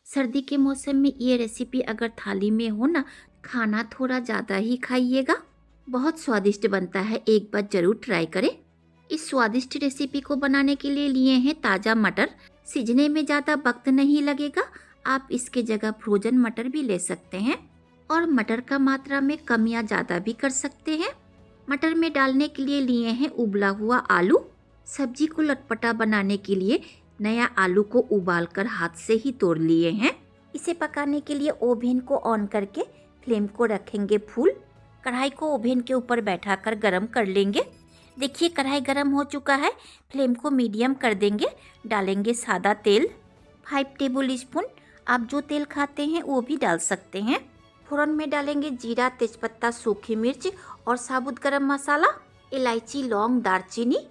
सर्दी के मौसम में ये रेसिपी अगर थाली में हो ना, खाना थोड़ा ज़्यादा ही खाइएगा। बहुत स्वादिष्ट बनता है, एक बार ज़रूर ट्राई करें। इस स्वादिष्ट रेसिपी को बनाने के लिए लिए हैं ताज़ा मटर। सीजने में ज़्यादा वक्त नहीं लगेगा। आप इसके जगह फ्रोजन मटर भी ले सकते हैं और मटर का मात्रा में कम या ज़्यादा भी कर सकते हैं। मटर में डालने के लिए लिए हैं उबला हुआ आलू। सब्जी को लटपटा बनाने के लिए नया आलू को उबालकर हाथ से ही तोड़ लिए हैं। इसे पकाने के लिए ओवन को ऑन करके फ्लेम को रखेंगे फुल। कढ़ाई को ओवन के ऊपर बैठाकर गरम कर लेंगे। देखिए कढ़ाई गरम हो चुका है। फ्लेम को मीडियम कर देंगे। डालेंगे सादा तेल 5 टेबल स्पून। आप जो तेल खाते हैं वो भी डाल सकते हैं। फोरन में डालेंगे जीरा, तेजपत्ता, सूखी मिर्च और साबुत गरम मसाला, इलायची, लौंग, दालचीनी।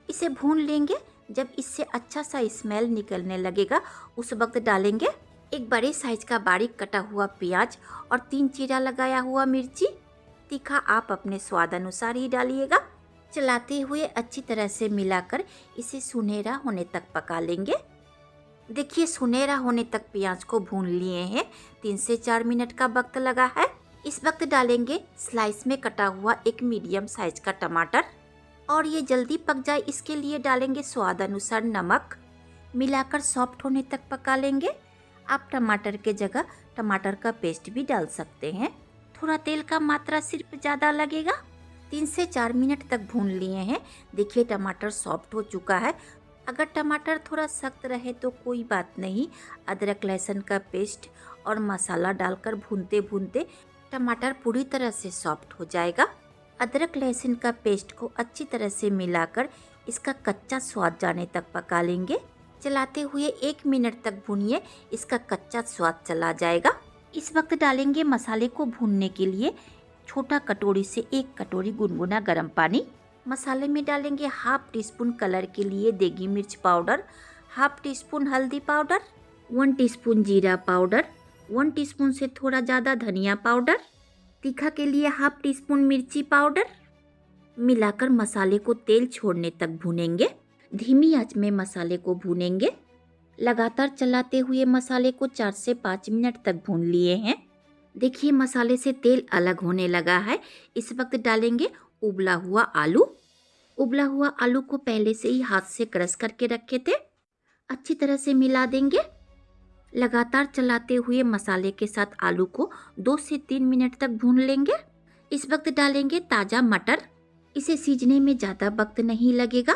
इसे भून लेंगे। जब इससे अच्छा सा स्मेल निकलने लगेगा उस वक्त डालेंगे एक बड़े साइज का बारीक कटा हुआ प्याज और 3 चीरा लगाया हुआ मिर्ची। तीखा आप अपने स्वाद अनुसार ही डालिएगा। चलाते हुए अच्छी तरह से मिलाकर इसे सुनहरा होने तक पका लेंगे। देखिए सुनहरा होने तक प्याज को भून लिए हैं। 3 से 4 मिनट का वक्त लगा है। इस वक्त डालेंगे स्लाइस में कटा हुआ एक मीडियम साइज का टमाटर और ये जल्दी पक जाए इसके लिए डालेंगे स्वाद अनुसार नमक। मिलाकर सॉफ्ट होने तक पका लेंगे। आप टमाटर के जगह टमाटर का पेस्ट भी डाल सकते हैं। थोड़ा तेल का मात्रा सिर्फ ज़्यादा लगेगा। 3 से 4 मिनट तक भून लिए हैं। देखिए टमाटर सॉफ्ट हो चुका है। अगर टमाटर थोड़ा सख्त रहे तो कोई बात नहीं। अदरक लहसुन का पेस्ट और मसाला डालकर भूनते भूनते टमाटर पूरी तरह से सॉफ्ट हो जाएगा। अदरक लहसुन का पेस्ट को अच्छी तरह से मिलाकर इसका कच्चा स्वाद जाने तक पका लेंगे। चलाते हुए 1 मिनट तक भूनिए, इसका कच्चा स्वाद चला जाएगा। इस वक्त डालेंगे मसाले को भूनने के लिए छोटा कटोरी से 1 कटोरी गुनगुना गर्म पानी। मसाले में डालेंगे हाफ टी स्पून कलर के लिए देगी मिर्च पाउडर, हाफ टी स्पून हल्दी पाउडर, 1 टीस्पून जीरा पाउडर, 1 टीस्पून से थोड़ा ज़्यादा धनिया पाउडर, तीखा के लिए हाफ टी स्पून मिर्ची पाउडर। मिलाकर मसाले को तेल छोड़ने तक भूनेंगे। धीमी आंच में मसाले को भूनेंगे। लगातार चलाते हुए मसाले को 4 से 5 मिनट तक भून लिए हैं। देखिए मसाले से तेल अलग होने लगा है। इस वक्त डालेंगे उबला हुआ आलू। उबला हुआ आलू को पहले से ही हाथ से क्रश करके रखे थे। अच्छी तरह से मिला देंगे। लगातार चलाते हुए मसाले के साथ आलू को 2 से 3 मिनट तक भून लेंगे। इस वक्त डालेंगे ताज़ा मटर। इसे सीजने में ज़्यादा वक्त नहीं लगेगा।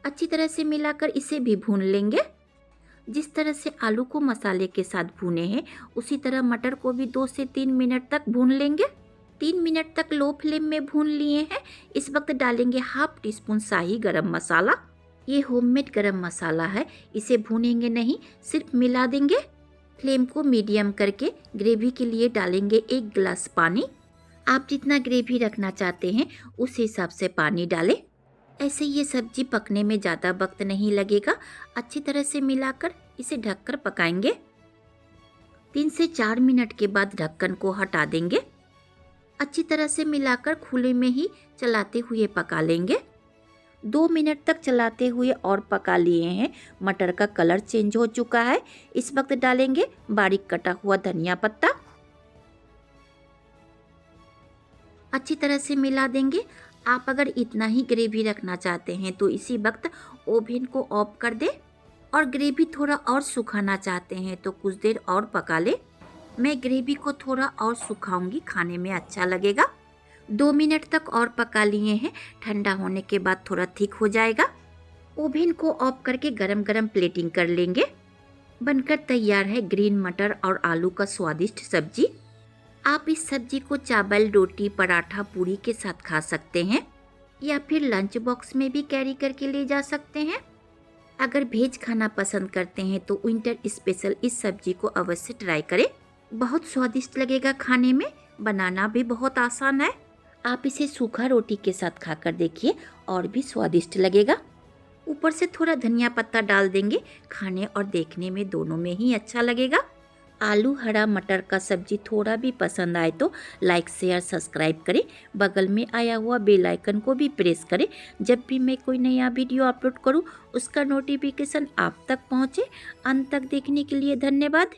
अच्छी तरह से मिलाकर इसे भी भून लेंगे। जिस तरह से आलू को मसाले के साथ भूने हैं उसी तरह मटर को भी 2 से 3 मिनट तक भून लेंगे। 3 मिनट तक लो फ्लेम में भून लिए हैं। इस वक्त डालेंगे हाफ टी स्पून शाही गरम मसाला। ये होममेड गरम मसाला है। इसे भूनेंगे नहीं, सिर्फ मिला देंगे। फ्लेम को मीडियम करके ग्रेवी के लिए डालेंगे 1 गिलास पानी। आप जितना ग्रेवी रखना चाहते हैं उस हिसाब से पानी डालें। ऐसे ये सब्जी पकने में ज़्यादा वक्त नहीं लगेगा। अच्छी तरह से मिलाकर इसे ढककर पकाएंगे। 3 से 4 मिनट के बाद ढक्कन को हटा देंगे। अच्छी तरह से मिलाकर खुले में ही चलाते हुए पका लेंगे। 2 मिनट तक चलाते हुए और पका लिए हैं। मटर का कलर चेंज हो चुका है। इस वक्त डालेंगे बारीक कटा हुआ धनिया पत्ता। अच्छी तरह से मिला देंगे। आप अगर इतना ही ग्रेवी रखना चाहते हैं तो इसी वक्त ओवन को ऑफ कर दें और ग्रेवी थोड़ा और सुखाना चाहते हैं तो कुछ देर और पका लें। मैं ग्रेवी को थोड़ा और सुखाऊंगी, खाने में अच्छा लगेगा। 2 मिनट तक और पका लिए हैं। ठंडा होने के बाद थोड़ा थिक हो जाएगा। ओवन को ऑफ करके गरम गरम प्लेटिंग कर लेंगे। बनकर तैयार है ग्रीन मटर और आलू का स्वादिष्ट सब्जी। आप इस सब्जी को चावल, रोटी, पराठा, पूरी के साथ खा सकते हैं या फिर लंच बॉक्स में भी कैरी करके ले जा सकते हैं। अगर वेज खाना पसंद करते हैं तो विंटर स्पेशल इस सब्जी को अवश्य ट्राई करें। बहुत स्वादिष्ट लगेगा खाने में। बनाना भी बहुत आसान है। आप इसे सूखा रोटी के साथ खाकर देखिए और भी स्वादिष्ट लगेगा। ऊपर से थोड़ा धनिया पत्ता डाल देंगे। खाने और देखने में दोनों में ही अच्छा लगेगा। आलू हरा मटर का सब्जी थोड़ा भी पसंद आए तो लाइक, शेयर, सब्सक्राइब करें। बगल में आया हुआ बेल आइकन को भी प्रेस करें। जब भी मैं कोई नया वीडियो अपलोड करूं उसका नोटिफिकेशन आप तक पहुंचे। अंत तक देखने के लिए धन्यवाद।